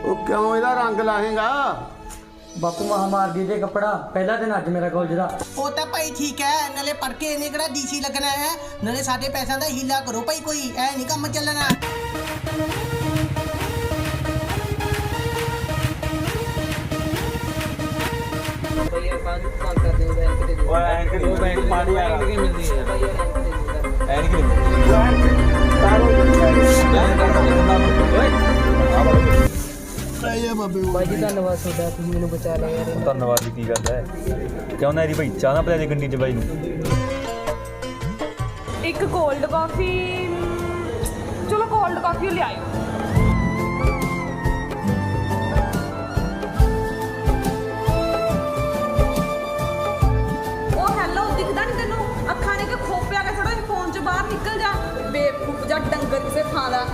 ਉਹ ਕਿਉਂ ਇਹਦਾ ਰੰਗ ਲਾਹੇਗਾ? ਬਾਪੂ ਮਹਾਮਾਰ ਜੀ ਦੇ ਕੱਪੜਾ ਪਹਿਲਾ ਦਿਨ ਅੱਜ ਮੇਰਾ ਕਾਲਜ ਦਾ। ਉਹ ਤਾਂ ਭਾਈ ਠੀਕ ਹੈ, ਨਾਲੇ ਪੜ ਕੇ ਇਹਨੇ ਕਿਹੜਾ ਡੀਸੀ ਲੱਗਣਾ ਹੈ, ਨਾਲੇ ਸਾਡੇ ਪੈਸਿਆਂ ਦਾ ਹੀਲਾ ਕਰੋ ਭਾਈ, ਕੋਈ ਐ ਨਹੀਂ ਕੰਮ ਚੱਲਣਾ। ਬਾਜੀ ਧੰਨਵਾਦ ਤੁਹਾਡਾ, ਤੁਸੀਂ ਮੈਨੂੰ ਬਚਾ ਲਿਆ ਯਾਰ। ਧੰਨਵਾਦ ਦੀ ਕੀ ਗੱਲ ਹੈ? ਕਿਉਂ ਨਾ ਇਹਦੀ ਭਾਈ ਚਾਹ ਨਾ ਪਿਲਾ ਦੇ ਗੰਡੀ 'ਚ ਬਾਈ ਨੂੰ। ਇੱਕ ਕੋਲਡ ਕਾਫੀ, ਚਲੋ ਕੋਲਡ ਕਾਫੀ ਲਿਆਇਓ। ਉਹ ਹੈਲੋ, ਦਿਖਦਾ ਨਹੀਂ ਤੈਨੂੰ? ਅੱਖਾਂ ਨੇ ਕਿ ਖੋਪਿਆ ਕੇ ਥੋੜਾ ਫੋਨ 'ਚ ਬਾਹਰ ਨਿਕਲ ਜਾ, ਬੇਵਕੂਫ ਜਾਂ ਡੰਗਰ ਕਿਸੇ ਥਾਂ ਦਾ।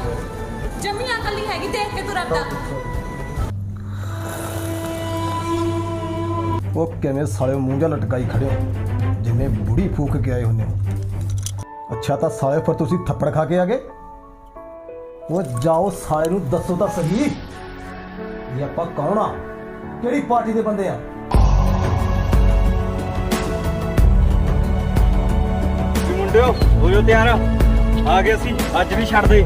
ਜਮੀ ਅਕਲ ਨਹੀਂ ਹੈਗੀ, ਦੇਖ ਕੇ ਤੁਰਦਾ। ਉਹ ਕਿਵੇਂ ਸਾਲੇ ਮੂੰਹ ਜਾ ਲਟਕਾਈ ਖੜੇ ਹੋ ਜਿਵੇਂ ਬੁੜੀ ਫੂਕ ਕੇ ਆਏ ਹੁੰਦੇ ਹੋ। ਅੱਛਾ ਤਾਂ ਸਾਲੇ ਫਿਰ ਤੁਸੀਂ ਥੱਪੜ ਖਾ ਕੇ ਆ ਗਏ? ਉਹ ਜਾਓ ਸਾਲੇ ਨੂੰ ਦੱਸੋ ਤਾਂ ਸਹੀ ਇਹ ਆਪਾਂ ਕੌਣ ਆ, ਕਿਹੜੀ ਪਾਰਟੀ ਦੇ ਬੰਦੇ ਆ? ਮੁੰਡਿਓ ਹੋਇਓ ਤਿਆਰ, ਆ ਗਏ ਅਸੀਂ, ਅੱਜ ਵੀ ਛੱਡ ਦੇ।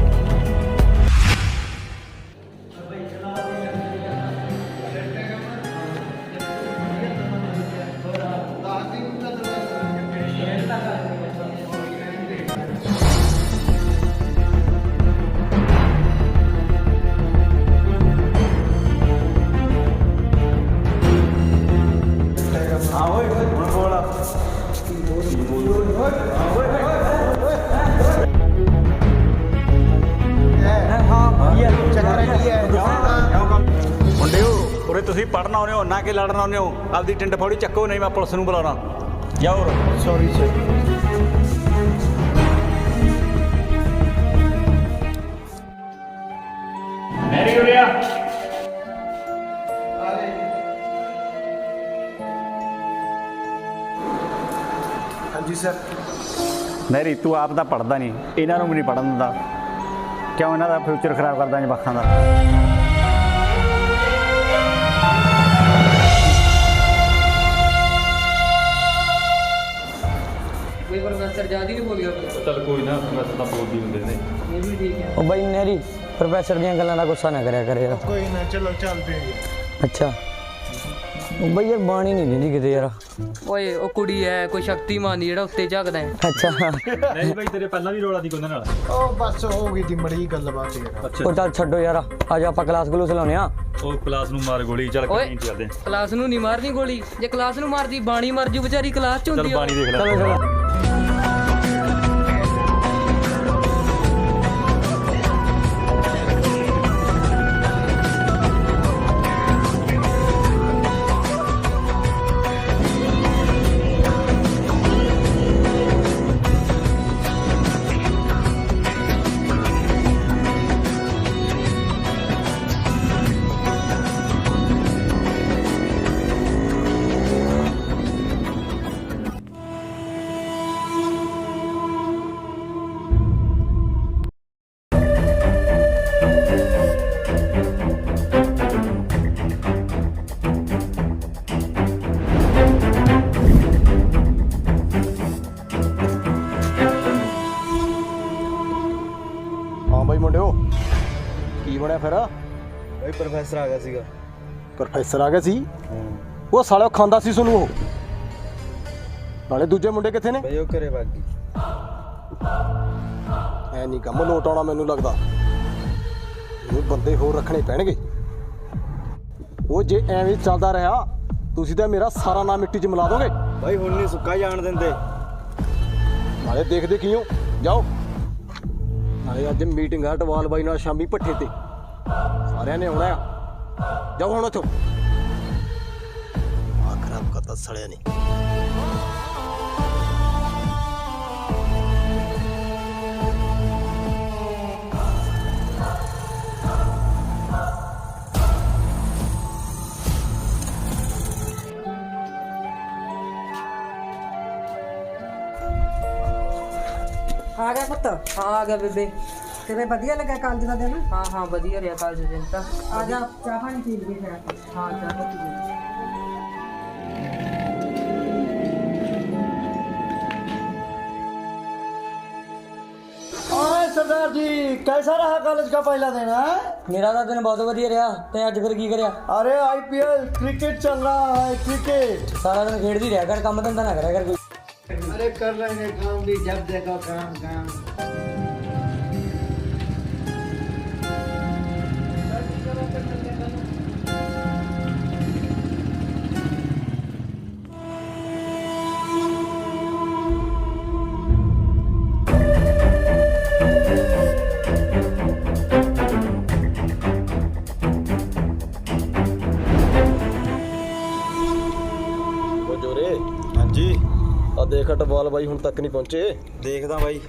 ਮੁੰਡਿਓ ਉਰੇ ਤੁਸੀਂ ਪੜ੍ਹਨ ਆਉਂਦੇ ਹੋ ਨਾ ਕਿ ਲੜਨ ਆਉਂਦੇ ਹੋ? ਆਪਦੀ ਟਿੰਡ ਫੋੜੀ ਚੱਕੋ, ਨਹੀਂ ਮੈਂ ਪੁਲਿਸ ਨੂੰ ਬੁਲਾਉਣਾ। ਜਾਓ। Sorry sir. ਮੈਰੀ ਉਰਿਆ। ਹਾਂਜੀ ਸਰ। ਮੈਰੀ ਤੂੰ ਆਪ ਤਾਂ ਪੜ੍ਹਦਾ ਨਹੀਂ, ਇਹਨਾਂ ਨੂੰ ਵੀ ਨਹੀਂ ਪੜ੍ਹਨ ਦਿੰਦਾ। ਕਿਉਂ ਇਹਨਾਂ ਦਾ ਫਿਊਚਰ ਖਰਾਬ ਕਰਦਾ ਜਵਾਕਾਂ ਦਾ? ਕੋਈ ਪ੍ਰੋਫੈਸਰ ਜਿਆਦਾ ਨਹੀਂ ਬੋਲਿਆ। ਚੱਲ ਕੋਈ ਨਾ, ਮੈਂ ਤਾਂ ਬੋਲਦੀ ਹੁੰਦੇ ਨੇ। ਇਹ ਵੀ ਠੀਕ ਹੈ। ਉਹ ਬਾਈ ਨਹਿਰੀ ਪ੍ਰੋਫੈਸਰ ਦੀਆਂ ਗੱਲਾਂ ਦਾ ਗੁੱਸਾ ਨਾ ਕਰਿਆ ਕਰੇ ਯਾਰ। ਕੋਈ ਨਾ, ਚਲੋ ਚੱਲਦੇ ਹਾਂ। ਅੱਛਾ ਉਹ ਬਾਈ ਯਾਰ ਬਾਣੀ ਨਹੀਂ ਦਿੰਦੀ ਕਿਤੇ ਯਾਰ। ਓਏ ਉਹ ਕੁੜੀ ਐ ਕੋਈ ਸ਼ਕਤੀਮਾਨ ਦੀ ਜਿਹੜਾ ਉੱਤੇ ਝਾਕਦਾ ਹੈ। ਅੱਛਾ ਨਹੀਂ ਭਾਈ ਤੇਰੇ ਪਹਿਲਾਂ ਵੀ ਰੋਲਾ ਦੀ ਕੋਈ ਨਾਲ। ਉਹ ਬਸ ਹੋ ਗਈ ਦੀ ਮੜੀ ਗੱਲਬਾਤ ਯਾਰ। ਉਹ ਚੱਲ ਛੱਡੋ ਯਾਰ, ਅੱਜ ਆਪਾਂ ਕਲਾਸ ਗਲੂਸ ਲਾਉਣੇ ਆ। ਉਹ ਕਲਾਸ ਨੂੰ ਮਾਰ ਗੋਲੀ, ਚੱਲ ਓਏ ਕਹੀਂ ਚੱਲਦੇ। ਕਲਾਸ ਨੂੰ ਨਹੀਂ ਮਾਰਨੀ ਗੋਲੀ, ਜੇ ਕਲਾਸ ਨੂੰ ਮਾਰਦੀ ਬਾਣੀ ਮਰ ਜੂ ਵਿਚਾਰੀ, ਕਲਾਸ ਚ ਚੱਲ ਹੁੰਦੀ ਆ। ਬਾਣੀ ਦੇਖ ਲੈ। ਚਲੋ ਚਲੋ। ਹਾਂ ਬਾਈ ਮੁੰਡਿਓ, ਕੀ ਬਣਿਆ ਫਿਰ? ਭਾਈ ਪ੍ਰੋਫੈਸਰ ਆ ਗਿਆ ਸੀਗਾ। ਪ੍ਰੋਫੈਸਰ ਆ ਗਿਆ ਸੀ? ਉਹ ਸਾਲਿਓ ਖਾਂਦਾ ਸੀ ਤੁਹਾਨੂੰ ਉਹ? ਨਾਲੇ ਦੂਜੇ ਮੁੰਡੇ ਕਿੱਥੇ ਨੇ? ਭਾਈ ਉਹ ਘਰੇ ਵਗ ਗਈ। ਐ ਨਹੀਂ ਕੰਮ ਲੋਟ ਆਉਣਾ ਮੈਨੂੰ ਲੱਗਦਾ। ਇਹ ਬੰਦੇ ਹੋਰ ਰੱਖਣੇ ਪੈਣਗੇ। ਉਹ ਜੇ ਐਵੇਂ ਚੱਲਦਾ ਰਿਹਾ ਤੁਸੀਂ ਤਾਂ ਮੇਰਾ ਸਾਰਾ ਨਾਮ ਮਿੱਟੀ 'ਚ ਮਿਲਾ ਦੋਗੇ। ਭਾਈ ਹੁਣ ਨਹੀਂ ਸੁੱਕਾ ਜਾਣ ਦਿੰਦੇ। ਨਾਲੇ ਦੇਖਦੇ ਕੀ ਹੋ, ਜਾਓ। ਨਾਲੇ ਅੱਜ ਮੀਟਿੰਗ ਆ ਟਵਾਲ ਬਾਈ ਨਾਲ ਸ਼ਾਮੀ ਭੱਠੇ ਤੇ, ਸਾਰਿਆਂ ਨੇ ਆਉਣਾ ਆ। ਜਾਓ ਹੁਣ ਉੱਥੋਂ। ਆ ਖਰਾਬ ਕਰਤਾ ਸੜਿਆ ਨੇ। ਆ ਗਿਆ ਪੁੱਤ? ਆ ਗਿਆ ਬੇਬੇ। ਤੇਰੇ ਵਧੀਆ ਲੱਗਾ ਕਾਲਜ ਦਾ ਦਿਨ? ਹਾਂ ਹਾਂ ਵਧੀਆ ਰਿਹਾ ਕਾਲਜ ਦਿਨ ਤਾਂ। ਆ ਜਾ ਚਾਹ ਪਾਣੀ ਪੀ ਲਈਏ ਫਿਰ। ਹਾਂ ਚਾਹ ਪੀ ਲਈ। ਓਏ सरदार जी कैसा रहा कॉलेज का पहला दिन है? ਮੇਰਾ ਤਾਂ ਦਿਨ ਬਹੁਤ ਵਧੀਆ ਰਿਹਾ। ਤੇ ਅੱਜ ਫਿਰ ਕੀ ਕਰਿਆ? अरे IPL क्रिकेट चल रहा है क्रिकेट। ਸਾਰਾ ਦਿਨ ਖੇਡਦੀ ਰਿਹਾ ਕਰ, ਕੰਮ ਧੰਦਾ ਨਾ ਕਰਿਆ ਕਰ ਕੋਈ। अरे कर लेंगे काम भी जब देखो काम काम। ਉਹ ਜੋਰੇ ਹਾਂਜੀ ਆ ਦੇਖ ਅਟਵਾਲ ਬਾਈ ਹੁਣ ਤੱਕ ਨਹੀਂ ਪਹੁੰਚੇ। ਦੇਖਦਾ ਬਾਈ।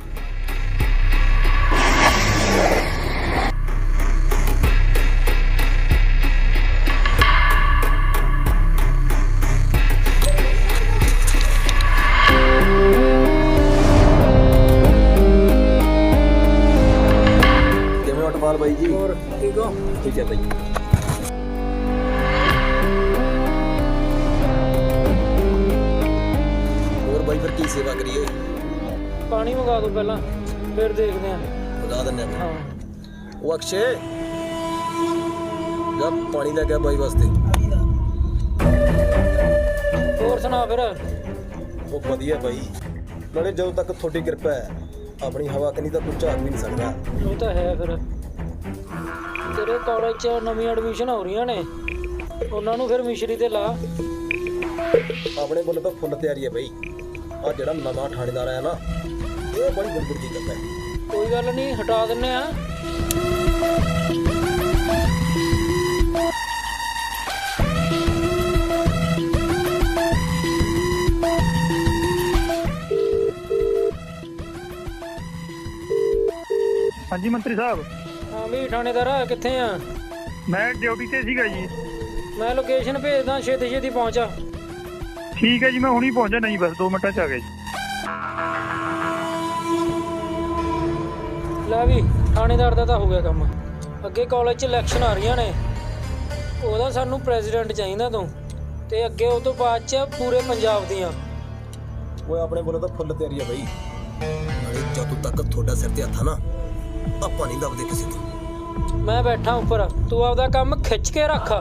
ਕਿਵੇਂ ਅਟਵਾਲ ਬਾਈ ਜੀ? ਹੋਰ ਠੀਕ ਹੋ? ਠੀਕ ਹੈ ਬਾਈ। ਹੋਰ ਬਾਈ ਫਿਰ ਕੀ ਸੇਵਾ ਕਰੀਏ? ਪਾਣੀ ਮੰਗਾ ਦੋ ਪਹਿਲਾਂ, ਫਿਰ ਦੇਖਦੇ ਆਂ। ਬਤਾ ਦਿੰਦੇ ਹਾਂ ਉਹ ਅਕਸ਼ੇ ਜਾ ਪਾਣੀ ਲੈ ਕੇ ਆ ਬਾਈ ਵਾਸਤੇ। ਹੋਰ ਸੁਣਾ ਫਿਰ। ਉਹ ਵਧੀਆ ਬਾਈ, ਨਾਲੇ ਜਦੋਂ ਤੱਕ ਤੁਹਾਡੀ ਕਿਰਪਾ ਹੈ ਆਪਣੀ ਹਵਾ ਕਨੀ ਤਾਂ ਕੋਈ ਝਾਕ ਵੀ ਨਹੀਂ ਸਕਦਾ। ਉਹ ਤਾਂ ਹੈ ਫਿਰ। ਤੇਰੇ ਕਾਲਜ 'ਚ ਨਵੀਂ ਐਡਮਿਸ਼ਨ ਹੋ ਰਹੀਆਂ ਨੇ, ਉਹਨਾਂ ਨੂੰ ਫਿਰ ਮਿਸ਼ਰੀ ਤੇ ਲਾ। ਆਪਣੇ ਵੱਲੋਂ ਤਾਂ ਫੁੱਲ ਤਿਆਰੀ ਹੈ ਬਾਈ। ਆ ਜਿਹੜਾ ਨਵਾਂ ਥਾਣੇਦਾਰ ਆਇਆ ਨਾ, ਇਹ ਬੜੀ ਗੁਰਗੁਰਦੀ ਕਰਦਾ ਹੈ। ਕੋਈ ਗੱਲ ਨਹੀਂ, ਹਟਾ ਦਿੰਨੇ ਆ। ਹਾਂਜੀ ਮੰਤਰੀ ਸਾਹਿਬ, ਹਾਂ ਵੀ ਥਾਣੇਦਾਰ ਕਿੱਥੇ ਆ? ਮੈਂ ਡਿਊਟੀ ਤੇ ਸੀਗਾ ਜੀ। ਮੈਂ ਲੋਕੇਸ਼ਨ ਭੇਜਦਾ, ਛੇਤੀ ਛੇਤੀ ਪਹੁੰਚਾ। ਠੀਕ ਹੈ ਜੀ, ਮੈਂ ਹੁਣੀ ਪਹੁੰਚਾ। ਨਹੀਂ ਬਸ 2 ਮਿੰਟਾਂ 'ਚ ਆ ਗਿਆ ਜੀ। ਲੈ ਵੀ ਥਾਣੇਦਾਰ ਦਾ ਤਾਂ ਹੋ ਗਿਆ ਕੰਮ। ਅੱਗੇ ਕਾਲਜ 'ਚ ਇਲੈਕਸ਼ਨ ਆ ਰਹੀਆਂ ਨੇ, ਉਹਦਾ ਸਾਨੂੰ ਪ੍ਰੈਜ਼ੀਡੈਂਟ ਚਾਹੀਦਾ ਤੂੰ, ਤੇ ਅੱਗੇ ਉਹ ਤੋਂ ਬਾਅਦ 'ਚ ਪੂਰੇ ਪੰਜਾਬ ਦੀਆਂ। ਓਏ ਆਪਣੇ ਵੱਲੋਂ ਤਾਂ ਫੁੱਲ ਤਿਆਰੀ ਹੈ ਬਾਈ। ਨਾਲੇ ਜਦੋਂ ਤੱਕ ਤੁਹਾਡਾ ਸਿਰ ਤੇ ਹੱਥ ਆ ਨਾ, ਆਪਾਂ ਨਹੀਂ ਦਬਦੇ ਕਿਸੇ ਤੋਂ। ਮੈਂ ਬੈਠਾ ਉੱਪਰ, ਤੂੰ ਆਪਦਾ ਕੰਮ ਖਿੱਚ ਕੇ ਰੱਖ।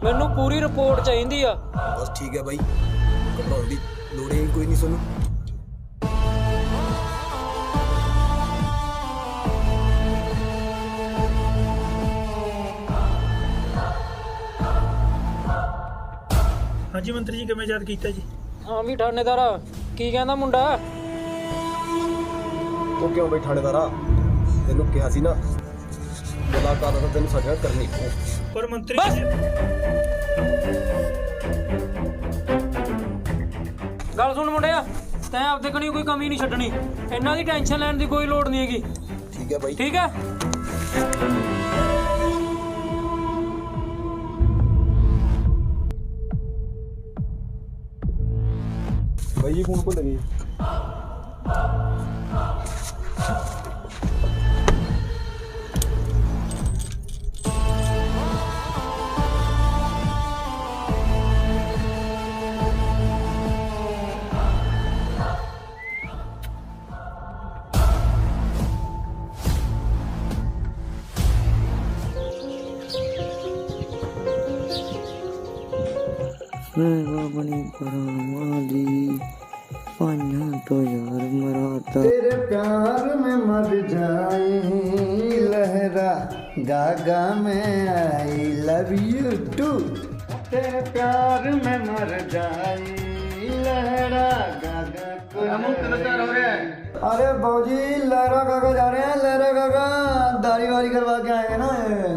ਮੈਨੂੰ ਪੂਰੀ ਰਿਪੋਰਟ ਚਾਹੀਦੀ ਆ। ਬਸ ਠੀਕ ਹੈ ਬਾਈ, ਘਬਰਾਉਣ ਦੀ ਲੋੜ ਹੀ ਕੋਈ ਨਹੀਂ ਸਾਨੂੰ। ਹਾਂਜੀ ਮੰਤਰੀ ਜੀ, ਕਿਵੇਂ ਯਾਦ ਕੀਤਾ ਜੀ? ਹਾਂ ਵੀ ਥਾਣੇਦਾਰ ਕੀ ਕਹਿੰਦਾ ਮੁੰਡਾ? ਉਹ ਕਿਉਂ ਬਈ ਥਾਣੇਦਾਰਾ, ਤੈਨੂੰ ਕਿਹਾ ਸੀ ਨਾ ਮੁਲਾਕਾਤ ਤਾਂ ਤੈਨੂੰ ਸਾਡੇ ਨਾਲ ਕਰਨੀ ਪਊ। ਪਰ ਮੰਤਰੀ ਬਸ। ਜੀ ਗੱਲ ਸੁਣ ਮੁੰਡਿਆ, ਤੈਂ ਆਪਦੇ ਕਣੀ ਕੋਈ ਕਮੀ ਨਹੀਂ ਛੱਡਣੀ। ਇਹਨਾਂ ਦੀ ਟੈਨਸ਼ਨ ਲੈਣ ਦੀ ਕੋਈ ਲੋੜ ਨਹੀਂ ਹੈਗੀ, ਠੀਕ ਹੈ ਬਾਈ। ਠੀਕ ਹੈ? ਬਾਈ ਜੀ ਫੋਨ ਭੁੱਲ ਗਏ। अपनी परामाली पाना तो यार मराता। तेरे प्यार में मर जाए लहरा गागा में आई लव यू टू। तेरे प्यार में मर जाए लहरा गागा को। अरे बाबूजी लहरा गागा जा रहे हैं। लहरा गागा दाढ़ी वारी करवा के आए हैं ना।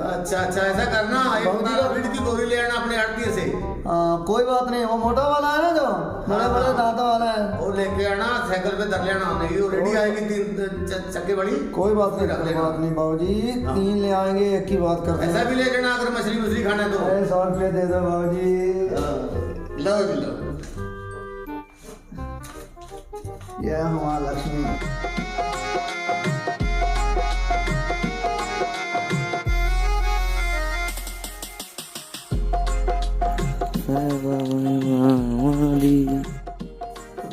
अच्छा अच्छा ऐसा करना, एक की गोली ले आना अपने हड्डी से। हाँ कोई बात नहीं, वो मोटा वाला है ना जो बड़े बड़े दांतों वाला है, वो लेके आना, साइकिल पे धर लेना। नहीं वो रेडी आएगी 3 चक्के वाली। कोई बात नहीं, कोई बात नहीं बाबूजी, 3 ले आएंगे, एक की बात करते हैं। ऐसा भी ले लेना अगर मछली खाना है तो। 100 रुपये दे दो बाबूजी। लो जी लो। यह हमारा लक्ष्मी।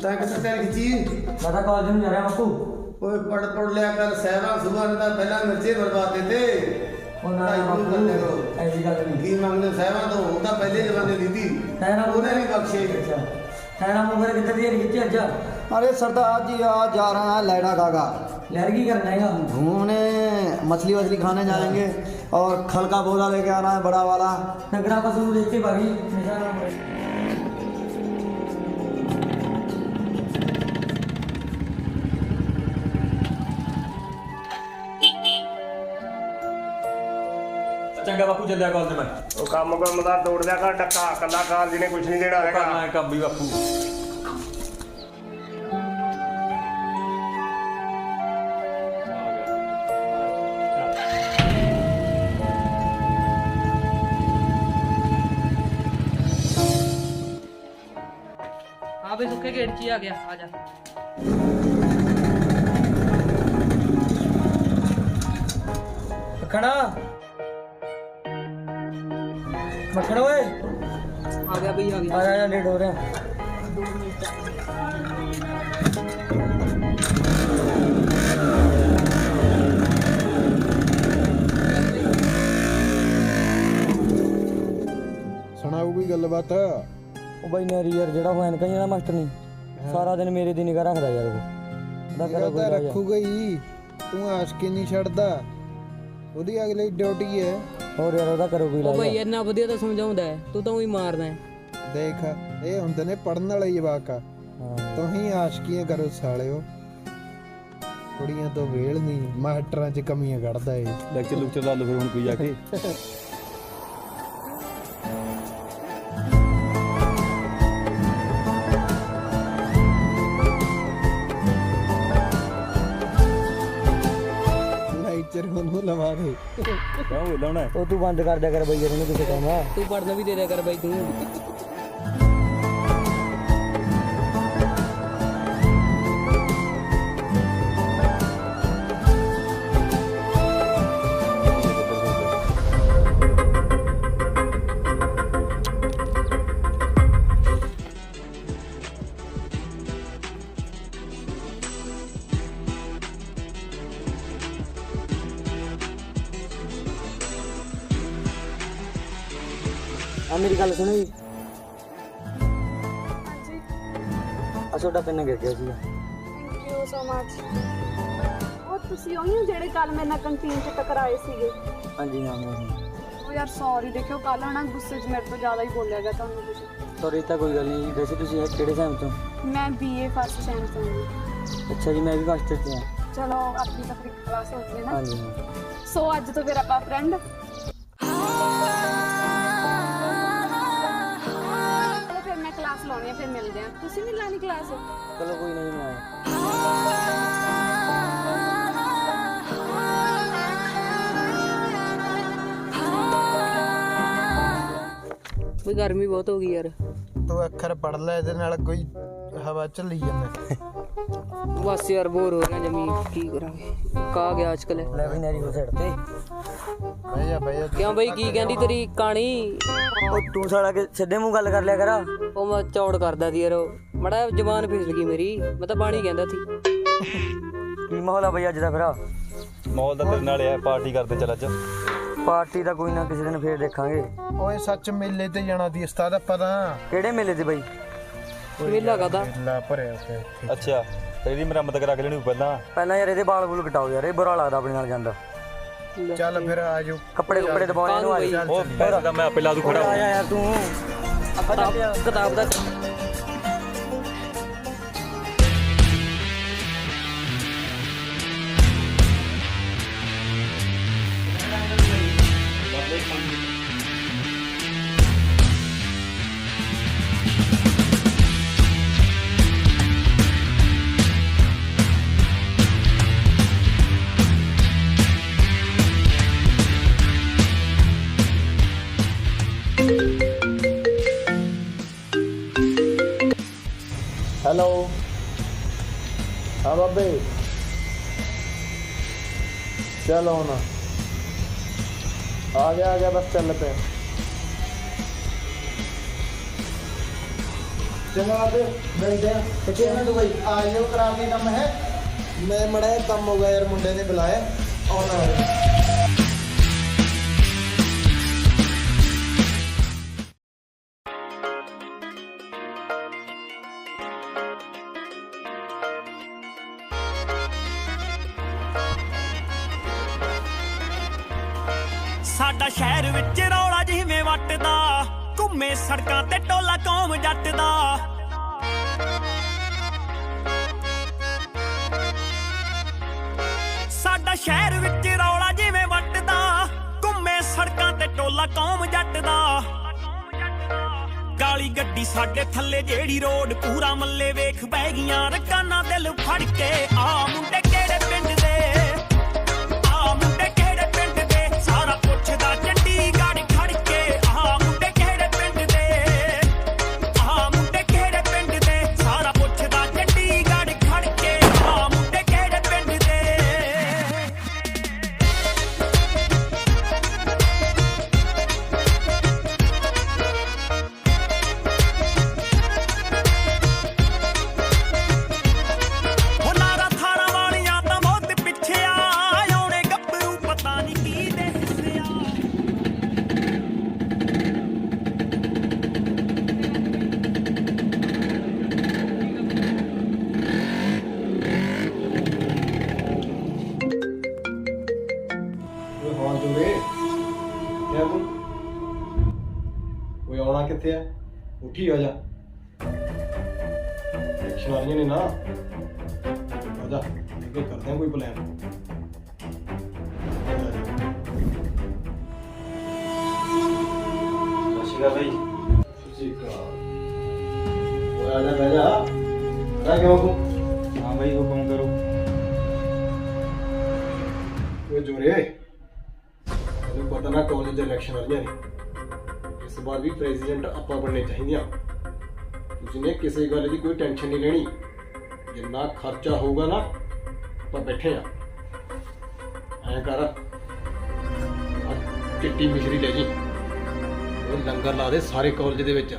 ਤੈਂ ਕਿੱਥੇ ਤੇਰੀ ਖਿੱਚੀ ਮੈਂ ਤਾਂ ਕਾਲਜ ਨੂੰ ਜਾ ਰਿਹਾ ਬਾਪੂ। ਓਏ ਪੜ ਲਿਆ ਕਰ ਸਹਿਬਾ ਸੁਬਾ ਨੇ ਤਾਂ ਪਹਿਲਾਂ ਮਿਰਚੇ ਬਰਬਾਦ ਦਿੱਤੇ ਉਹ ਨਾ ਬਾਪੂ ਐਸੀ ਗੱਲ ਨਹੀਂ। ਕੀ ਮੰਗਦੇ ਸਹਿਬਾ ਤੋਂ ਉਹ ਤਾਂ ਪਹਿਲੇ ਜ਼ਮਾਨੇ ਦਿੱਤੀ ਉਹਨੇ ਨਹੀਂ ਬਖਸ਼ੇ ਠਹਿਰਾ ਮੁਗਰ ਕਿੱਥੇ ਦੀ ਖਿੱਚੀ ਅੱਜ? अरे सरदार जी आज जा रहे हैं लैड़ा गागा लहर की करना है घूमने, मछली वछली खाने जाएंगे और खल का बोरा लेके आना है बड़ा वाला। नगरा पशु देखते भागी ਚੰਗਾ ਬਾਪੂ ਚੱਲਿਆ ਕਾਲਜ ਮੈਂ। ਉਹ ਕੰਮ ਦਾ ਤੋੜ ਲਿਆ ਕਰ ਡੱਕਾ, ਕੱਲਾ ਕਾਲਜ ਨੇ ਕੁਝ ਨਹੀਂ ਦੇਣਾ ਹੈਗਾ। ਕਰਨਾ ਹੈ ਕੰਮ ਵੀ ਬਾਪੂ। हाँ भाई सुखे गेट ची आ गया, आ जा। मखना मखना ओए आ गया भाई, आ गया। आ लेट हो रहे हैं। ਸੁਣਾਓ ਕੋਈ ਗੱਲਬਾਤ। ਉਹ ਬਾਈ ਨੈਰੀ ਯਾਰ ਜਿਹੜਾ ਉਹ ਐਨਕਾਂ ਜਿਹੜਾ ਮਾਸਟਰ ਨਹੀਂ ਸਾਰਾ ਦਿਨ ਮੇਰੇ ਦੀ ਨਿਗਾਹ ਰੱਖਦਾ ਯਾਰ ਉਹ ਦਾ ਕਰੋ ਕੋਈ ਰੱਖੂਗਾ ਹੀ, ਤੂੰ ਆਸ਼ਕੀ ਨਹੀਂ ਛੱਡਦਾ, ਉਹਦੀ ਅਗਲੀ ਡਿਊਟੀ ਹੈ। ਹੋਰ ਯਾਰ ਉਹਦਾ ਕਰੋ ਕੋਈ ਉਹ ਭਾਈ ਇੰਨਾ ਵਧੀਆ ਤਾਂ ਸਮਝਾਉਂਦਾ ਹੈ, ਤੂੰ ਤਾਂ ਉਹੀ ਮਾਰਦਾ ਹੈ। ਦੇਖ ਇਹ ਹੁੰਦੇ ਨੇ ਪੜਨ ਵਾਲੇ ਜਵਾਕ ਆ, ਤੁਸੀਂ ਆਸ਼ਕੀਆਂ ਕਰੋ ਸਾਲਿਓ। ਕੁੜੀਆਂ ਤੋਂ ਵੇਲ ਨਹੀਂ, ਮਾਸਟਰਾਂ 'ਚ ਕਮੀਆਂ ਕੱਢਦਾ ਏ। ਲੈਕਚਰ ਲੁਕਚਰ ਲਾ ਲਓ ਫਿਰ ਹੁਣ ਕੋਈ ਜਾ ਕੇ। ਲੈਕਚਰ ਉਹਨੂੰ ਲਵਾ ਦੇ। ਕਿਉਂ ਲਾਉਣਾ ਹੈ? ਉਹ ਤੂੰ ਬੰਦ ਕਰ ਦਿਆ ਕਰ ਬਈ ਯਾਰ ਇਹਨੂੰ ਕਿਸੇ ਕੰਮ ਆ। ਤੂੰ ਪੜਨਾ ਵੀ ਦੇ ਦਿਆ ਕਰ ਬਾਈ ਤੂੰ। ਆ ਮੇਰੀ ਗੱਲ ਸੁਣੋ ਜੀ। ਆ ਤੁਹਾਡਾ ਪੈਨ ਗਿਰ ਗਿਆ ਸੀ। Thank you so much. ਉਹ ਤੁਸੀਂ ਉਹੀ ਹੋ ਜਿਹੜੇ ਕੱਲ ਮੇਰੇ ਨਾਲ ਕੰਟੀਨ 'ਚ ਟਕਰਾਏ ਸੀਗੇ? ਹਾਂਜੀ ਹਾਂ ਮੈਂ ਉਹ ਯਾਰ ਸੌਰੀ, ਦੇਖਿਓ ਕੱਲ ਨਾ ਗੁੱਸੇ 'ਚ ਮੇਰੇ ਤੋਂ ਜ਼ਿਆਦਾ ਹੀ ਬੋਲਿਆ ਗਿਆ ਤੁਹਾਨੂੰ ਕੁਝ। ਸੌਰੀ ਤਾਂ ਕੋਈ ਗੱਲ ਨਹੀਂ। ਵੈਸੇ ਤੁਸੀਂ ਕਿਹੜੇ ਸੈਮ ਤੋਂ? ਮੈਂ BA ਫਸਟ ਸੈਮ ਤੋਂ ਹਾਂ। ਅੱਛਾ ਜੀ, ਮੈਂ ਵੀ ਫਸਟ ਤੋਂ ਹਾਂ। ਚਲੋ ਆਪਣੀ ਤਾਂ ਫਿਰ ਕਲਾਸ ਹੋ ਗਈ ਨਾ। ਹਾਂਜੀ ਸੋ ਅੱਜ ਤੋਂ ਫਿਰ ਆਪਾਂ ਫਰੈਂਡ। ਫਿਰ ਮੈਂ ਕਲਾਸ ਲਾਉਣੀ ਆ, ਫਿਰ ਮਿਲਦੇ ਆ। ਤੁਸੀਂ ਵੀ ਲਾਣੀ ਕਲਾਸ? ਚਲੋ ਕੋਈ ਨਹੀਂ, ਮੈਂ ਬਈ ਗਰਮੀ ਬਹੁਤ ਹੋ ਗਈ ਯਾਰ। ਤੂੰ ਅੱਖਰ ਪੜ ਲੈ, ਇਹਦੇ ਨਾਲ ਕੋਈ ਹਵਾ ਚੱਲੀ ਜਾਂਦਾ। ਬਸ ਯਾਰ ਬੋਰ ਹੋ ਰਿਹਾ ਜਮੀ, ਕੀ ਕਰਾਂਗੇ। ਕਾ ਗਿਆ ਅੱਜਕੱਲ ਲੈ ਵੀ ਨੈਰੀ ਹੋ ਸਾਈਡ ਤੇ। ਭਈਆ ਕਿਉਂ ਬਈ ਕੀ ਕਹਿੰਦੀ ਤੇਰੀ ਕਹਾਣੀ? ਉਹ ਤੂੰ ਸਾਲਾ ਕੇ ਸਿੱਧੇ ਮੂੰਹ ਗੱਲ ਕਰ ਲਿਆ ਕਰ। ਉਹ ਮੈਂ ਚੌੜ ਕਰਦਾ ਸੀ ਯਾਰ, ਮੜਾ ਜ਼ਬਾਨ ਫਿਸਲ ਗਈ ਮੇਰੀ। ਮੈਂ ਤਾਂ ਪਾਣੀ ਕਹਿੰਦਾ ਸੀ। ਕੀ ਮਾਹੌਲ ਆ ਬਈ ਅੱਜ ਦਾ? ਫਿਰ ਮਾਹੌਲ ਤਾਂ ਤੇਰੇ ਨਾਲ ਹੈ, ਪਾਰਟੀ ਕਰਦੇ ਚੱਲ ਅੱਜ। ਪਾਰਟੀ ਦਾ ਕੋਈ ਨਾ ਕਿਸੇ ਦਿਨ ਫੇਰ ਦੇਖਾਂਗੇ। ਓਏ ਸੱਚ ਮੇਲੇ ਤੇ ਜਾਣਾ ਦੀ ਉਸਤਾਦ ਆਪਾਂ ਤਾਂ। ਕਿਹੜੇ ਮੇਲੇ ਤੇ ਬਈ? ਮੇਲਾ ਕਾਹਦਾ? ਮੇਲਾ ਭਰਿਆ ਪਿਆ ਇੱਥੇ। ਅੱਛਾ ਤੇ ਇਹਦੀ ਮੁਰੰਮਤ ਕਰਾ ਕੇ ਲੈਣੀ ਪਹਿਲਾਂ ਯਾਰ ਇਹਦੇ ਬਾਲ ਬੂਲ ਕਟਾਓ ਯਾਰ, ਇਹ ਬੁਰਾ ਲੱਗਦਾ ਆਪਣੇ ਨਾਲ ਜਾਂਦਾ। ਚੱਲ ਫਿਰ ਆ ਜਾਓ। ਕੱਪੜੇ ਦਬਾਉਣੇ ਇਹਨੂੰ ਆ ਜਾ। ਉਹ ਪੈਸੇ ਦਾ ਮੈਂ ਆਪੇ ਲਾ ਦੂ ਖੜਾ ਆ ਜਾ ਯਾਰ ਤੂੰ। ਕਿਤਾਬ ਦਾ हेलो। हाँ बाबे चलो ना, आ गया बस चल पे। ਚੰਗਾ ਬਾਬੇ ਮਿਲਦੇ ਆ ਕਿੱਥੇ ਮੈਂ ਦੁਬਈ ਆ ਜਿਓ ਕਰਾ ਕੇ ਕੰਮ ਹੈ ਮੈਂ ਮੜਾ ਜਿਹਾ ਕੰਮ ਹੋ ਗਿਆ ਯਾਰ ਮੁੰਡੇ ਨੇ ਬੁਲਾਇਆ ਆਉਣਾ ਸਾਡਾ ਸ਼ਹਿਰ ਵਿੱਚ ਰੌਲਾ ਜਿਵੇਂ ਵੱਟਦਾ ਘੁੰਮੇ ਸੜਕਾਂ ਤੇ ਟੋਲਾ ਕੌਮ ਜੱਟ ਦਾ ਸਾਡਾ ਸ਼ਹਿਰ ਵਿੱਚ ਰੌਲਾ ਜਿਵੇਂ ਵੱਟਦਾ ਘੁੰਮੇ ਸੜਕਾਂ ਤੇ ਟੋਲਾ ਕੌਮ ਜੱਟ ਦਾ ਕਾਲੀ ਗੱਡੀ ਸਾਡੇ ਥੱਲੇ ਜਿਹੜੀ ਰੋਡ ਪੂਰਾ ਮੱਲੇ ਵੇਖ ਬਹਿ ਗਈਆਂ ਰਕਾਨਾ ਦਿਲ ਫੜ ਕੇ ਆ ਮੁੰਡੇ ਕਿਹੜੇ ਪਿੰਡ ਦੇ ਆ ਮੁੰਡੇ ਕਿਹੜੇ ਪਿੰਡ ਦੇ ਸਾਰਾ ਪੁੱਛਦਾ ਚੰਡੀਗੜ੍ਹ ਖੜ ਕੇ ਆ ਮੁੰਡੇ ਕਿਹੜੇ ਪਿੰਡ ਦੇ ਆ ਮੁੰਡੇ ਕਿਹੜੇ ਪਿੰਡ ਦੇ ਸਾਰਾ ਪੁੱਛਦਾ ਚੰਡੀਗੜ੍ਹ ਖੜ ਕੇ ਆ ਮੁੰਡੇ ਕਿਹੜੇ ਪਿੰਡ ਦੇ ਨਾਰਾ ਥਾਣਾ ਵਾਲੀਆਂ ਤਾਂ ਬਹੁਤ ਪਿੱਛੇ ਆ ਆਉਣੇ ਗੱਭਰੂ ਪਤਾ ਨਹੀਂ ਕੀ ਦੇ ਹਿੱਸੇ ਆ ਓਏ ਹਾਂ ਜੋਰੇ ਕਿਆ ਤੂੰ ਓਏ ਆਉਣਾ ਕਿੱਥੇ ਆ ਉੱਠੀ ਆ ਜਾ ਐਕਸ਼ਨ ਆ ਰਹੀਆਂ ਨੇ ਨਾ ਆ ਜਾ ਅੱਗੇ ਕਰਦੇ ਆ ਕੋਈ ਪਲਾਨ ਸਸ਼ੀਗਾ ਬਾਈ ਠੀਕ ਆ ਓਏ ਆ ਜਾ ਬਹਿ ਜਾ ਆ ਕਿਉਂ ਤੂੰ ਹਾਂ ਬਾਈ ਹੁਕਮ ਕਰੋ ਓਏ ਜੋਰੇ ਤੈਨੂੰ ਪਤਾ ਨਾ ਕਾਲਜ ਦੇ ਇਲੈਕਸ਼ਨ ਆ ਰਹੀਆਂ ਨੇ ਇਸ ਵਾਰ ਵੀ ਪ੍ਰੈਜ਼ੀਡੈਂਟ ਆਪਾਂ ਬਣਨੇ ਚਾਹੀਦੀਆਂ ਤੁਸੀਂ ਨੇ ਕਿਸੇ ਗੱਲ ਦੀ ਕੋਈ ਟੈਨਸ਼ਨ ਨਹੀਂ ਲੈਣੀ ਜਿੰਨਾ ਖਰਚਾ ਹੋਊਗਾ ਨਾ ਆਪਾਂ ਬੈਠੇ ਆ ਐਂ ਕਰ ਆਹ ਚਿੱਟੀ ਮਿਸ਼ਰੀ ਲੈ ਜੀ ਉਹ ਲੰਗਰ ਲਾ ਦੇ ਸਾਰੇ ਕਾਲਜ ਦੇ ਵਿੱਚ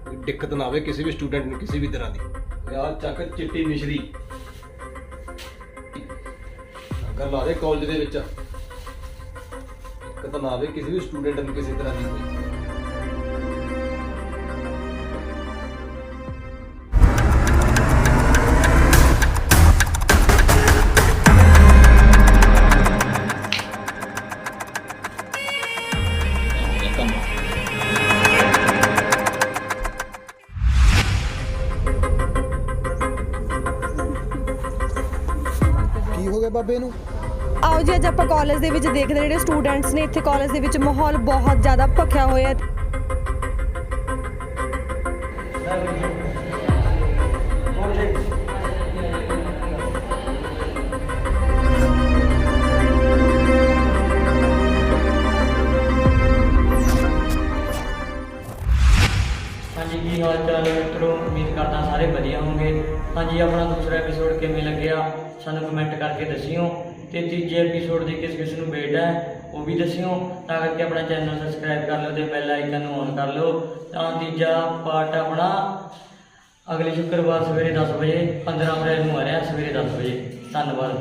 ਕੋਈ ਦਿੱਕਤ ਨਾ ਆਵੇ ਕਿਸੇ ਵੀ ਸਟੂਡੈਂਟ ਨੂੰ ਕਿਸੇ ਵੀ ਤਰ੍ਹਾਂ ਦੀ ਯਾਰ ਚੱਕ ਚਿੱਟੀ ਮਿਸ਼ਰੀ ਲੰਗਰ ਲਾ ਦੇ ਕਾਲਜ ਦੇ ਵਿੱਚ ਦਿੱਕਤ ਨਾ ਆਵੇ ਕਿਸੇ ਵੀ ਸਟੂਡੈਂਟ ਨੂੰ ਕਿਸੇ ਤਰ੍ਹਾਂ ਦੀ ਕੋਈ ਕੀ ਹੋ ਗਿਆ ਬਾਬੇ ਨੂੰ ਆਓ ਜੀ ਅੱਜ ਆਪਾਂ ਕਾਲਜ ਦੇ ਵਿੱਚ ਦੇਖਦੇ ਜਿਹੜੇ ਸਟੂਡੈਂਟਸ ਨੇ ਇੱਥੇ ਕਾਲਜ ਦੇ ਵਿੱਚ ਮਾਹੌਲ ਬਹੁਤ ਜ਼ਿਆਦਾ ਭਖਿਆ ਹੋਇਆ ਹੈ ਹਾਂਜੀ ਕੀ ਹਾਲ ਚਾਲ ਹੈ ਮਿੱਤਰੋ ਉਮੀਦ ਕਰਦਾ ਸਾਰੇ ਵਧੀਆ ਹੋਵੋਗੇ ਹਾਂਜੀ ਆਪਣਾ ਦੂਸਰਾ ਐਪੀਸੋਡ ਕਿਵੇਂ ਲੱਗਿਆ ਸਾਨੂੰ ਕਮੈਂਟ ਕਰਕੇ ਦੱਸਿਓ ਤੇ ਤੀਜੇ ਐਪੀਸੋਡ ਦੀ ਕਿਸ ਨੂੰ ਵੇਟ ਹੈ ਉਹ ਵੀ ਦੱਸਿਓ ਤਾਂ ਕਰਕੇ ਆਪਣਾ ਚੈਨਲ ਸਬਸਕ੍ਰਾਈਬ ਕਰ ਲਓ ਤੇ ਬੈਲ ਆਈਕਨ ਨੂੰ ਔਨ ਕਰ ਲਓ ਤਾਂ ਤੀਜਾ ਪਾਰਟ ਆਪਣਾ ਅਗਲੇ ਸ਼ੁੱਕਰਵਾਰ ਸਵੇਰੇ 10 ਵਜੇ 15 ਅਪ੍ਰੈਲ ਨੂੰ ਆ ਰਿਹਾ ਸਵੇਰੇ 10 ਵਜੇ ਧੰਨਵਾਦ